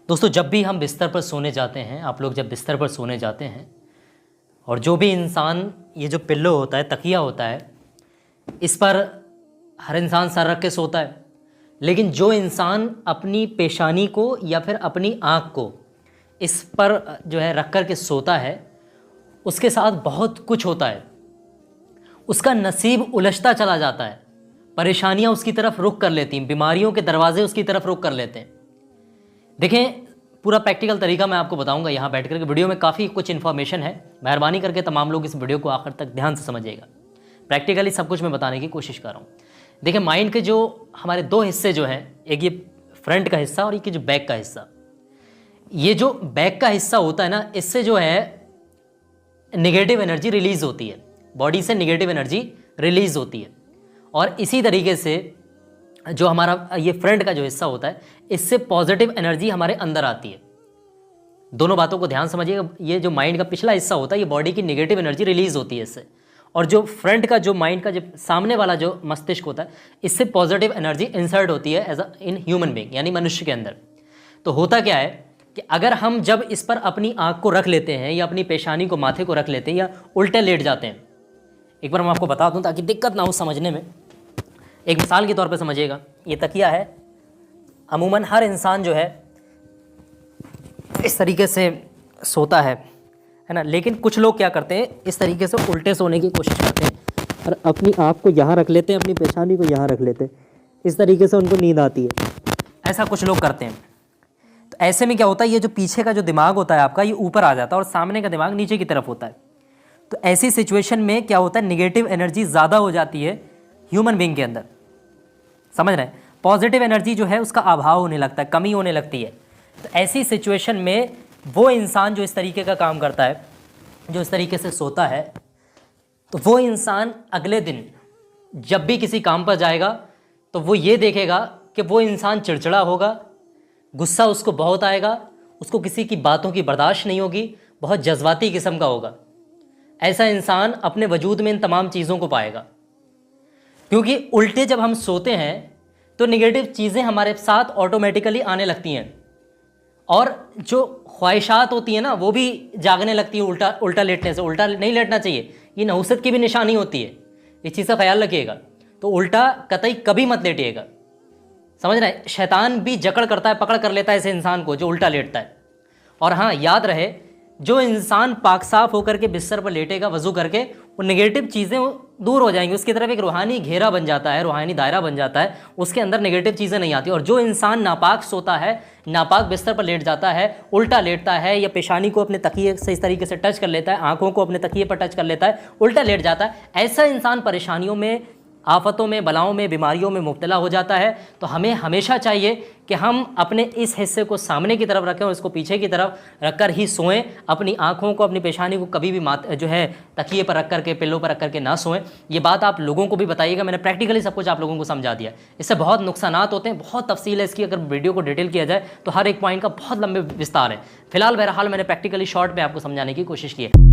दोस्तों, जब भी हम बिस्तर पर सोने जाते हैं, आप लोग जब बिस्तर पर सोने जाते हैं और जो भी इंसान, ये जो पिल्लो होता है, तकिया होता है, इस पर हर इंसान सर रख के सोता है। लेकिन जो इंसान अपनी पेशानी को या फिर अपनी आँख को इस पर जो है रख कर के सोता है, उसके साथ बहुत कुछ होता है। उसका नसीब उलझता चला जाता है, परेशानियाँ उसकी तरफ रुख कर लेती हैं, बीमारियों के दरवाजे उसकी तरफ रुख कर लेते हैं। देखें, पूरा प्रैक्टिकल तरीका मैं आपको बताऊंगा यहाँ बैठ कर के। वीडियो में काफ़ी कुछ इन्फॉर्मेशन है, मेहरबानी करके तमाम लोग इस वीडियो को आखिर तक ध्यान से समझिएगा। प्रैक्टिकली सब कुछ मैं बताने की कोशिश कर रहा हूँ। देखिए, माइंड के जो हमारे दो हिस्से जो हैं, एक ये फ्रंट का हिस्सा और एक जो बैक का हिस्सा। ये जो बैक का हिस्सा होता है ना, इससे जो है नेगेटिव एनर्जी रिलीज होती है, बॉडी से नेगेटिव एनर्जी रिलीज होती है। और इसी तरीके से जो हमारा ये फ्रंट का जो हिस्सा होता है, इससे पॉजिटिव एनर्जी हमारे अंदर आती है। दोनों बातों को ध्यान समझिएगा। ये जो माइंड का पिछला हिस्सा होता है, ये बॉडी की नेगेटिव एनर्जी रिलीज होती है इससे। और जो फ्रंट का जो माइंड का जो सामने वाला जो मस्तिष्क होता है, इससे पॉजिटिव एनर्जी इंसर्ट होती है एज इन ह्यूमन बीइंग, यानी मनुष्य के अंदर। तो होता क्या है कि अगर हम जब इस पर अपनी आँख को रख लेते हैं या अपनी पेशानी को, माथे को रख लेते हैं या उल्टे लेट जाते हैं, एक बार मैं आपको बता दूं ताकि दिक्कत ना हो समझने में। एक मिसाल के तौर पे समझिएगा, ये तकिया है। अमूमन हर इंसान जो है इस तरीके से सोता है ना। लेकिन कुछ लोग क्या करते हैं, इस तरीके से उल्टे सोने की कोशिश करते हैं और अपनी आँख को यहाँ रख लेते हैं, अपनी पेशानी को यहाँ रख लेते हैं। इस तरीके से उनको नींद आती है। ऐसा कुछ लोग करते हैं। तो ऐसे में क्या होता है, ये जो पीछे का जो दिमाग होता है आपका, ये ऊपर आ जाता है और सामने का दिमाग नीचे की तरफ होता है। तो ऐसी सिचुएशन में क्या होता है, नेगेटिव एनर्जी ज़्यादा हो जाती है ह्यूमन बीइंग के अंदर। समझ रहे हैं? पॉजिटिव एनर्जी जो है उसका अभाव होने लगता है, कमी होने लगती है। तो ऐसी सिचुएशन में वो इंसान जो इस तरीके का काम करता है, जो इस तरीके से सोता है, तो वो इंसान अगले दिन जब भी किसी काम पर जाएगा तो वो ये देखेगा कि वो इंसान चिड़चिड़ा होगा, गुस्सा उसको बहुत आएगा, उसको किसी की बातों की बर्दाश्त नहीं होगी, बहुत जज्बाती किस्म का होगा। ऐसा इंसान अपने वजूद में इन तमाम चीज़ों को पाएगा। क्योंकि उल्टे जब हम सोते हैं तो नेगेटिव चीज़ें हमारे साथ ऑटोमेटिकली आने लगती हैं और जो ख्वाहिशात होती हैं ना, वो भी जागने लगती है उल्टा लेटने से। उल्टा नहीं लेटना चाहिए, ये नहुसत की भी निशानी होती है। इस चीज़ का ख्याल रखिएगा। तो उल्टा कतई कभी मत लेटिएगा। समझ रहे हैं? शैतान भी जकड़ करता है, पकड़ कर लेता है ऐसे इंसान को जो उल्टा लेटता है। और हाँ, याद रहे, जो इंसान पाक साफ होकर के बिस्तर पर लेटेगा वज़ू करके, वो नेगेटिव चीज़ें दूर हो जाएंगी। उसकी तरफ एक रूहानी घेरा बन जाता है, रूहानी दायरा बन जाता है, उसके अंदर नेगेटिव चीज़ें नहीं आती। और जो इंसान नापाक सोता है, नापाक बिस्तर पर लेट जाता है, उल्टा लेटता है या पेशानी को अपने तकिए से इस तरीके से टच कर लेता है, आँखों को अपने तकिए पर टच कर लेता है, उल्टा लेट जाता है, ऐसा इंसान परेशानियों में, आफतों में, बलाओं में, बीमारियों में मुब्तला हो जाता है। तो हमें हमेशा चाहिए कि हम अपने इस हिस्से को सामने की तरफ रखें और इसको पीछे की तरफ रखकर ही सोएं। अपनी आँखों को, अपनी पेशानी को कभी भी जो है तकिए पर रख करके, पिल्लों पर रख करके ना सोएं। ये बात आप लोगों को भी बताइएगा। मैंने प्रैक्टिकली सब कुछ आप लोगों को समझा दिया। इससे बहुत नुकसानात होते हैं, बहुत तफसील है इसकी। अगर वीडियो को डिटेल किया जाए तो हर एक पॉइंट का बहुत लंबे विस्तार है। फिलहाल बहरहाल मैंने प्रैक्टिकली शॉर्ट में आपको समझाने की कोशिश की है।